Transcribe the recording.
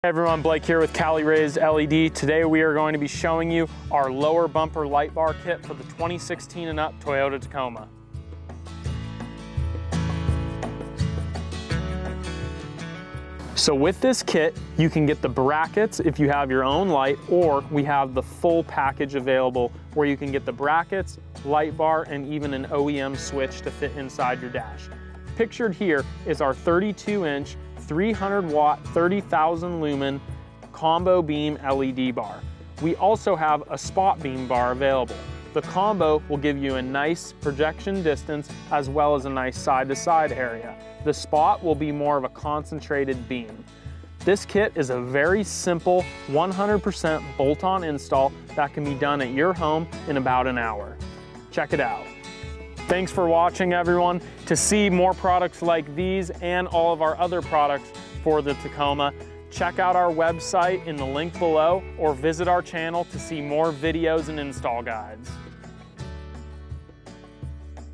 Hey everyone, Blake here with Cali Raised LED. Today we are going to be showing you our lower bumper light bar kit for the 2016 and up Toyota Tacoma. So with this kit, you can get the brackets if you have your own light, or we have the full package available where you can get the brackets, light bar, and even an OEM switch to fit inside your dash. Pictured here is our 32-inch 300 watt, 30,000 lumen combo beam LED bar. We also have a spot beam bar available. The combo will give you a nice projection distance as well as a nice side-to-side area. The spot will be more of a concentrated beam. This kit is a very simple 100% bolt-on install that can be done at your home in about an hour. Check it out. Thanks for watching, everyone. To see more products like these and all of our other products for the Tacoma, check out our website in the link below or visit our channel to see more videos and install guides.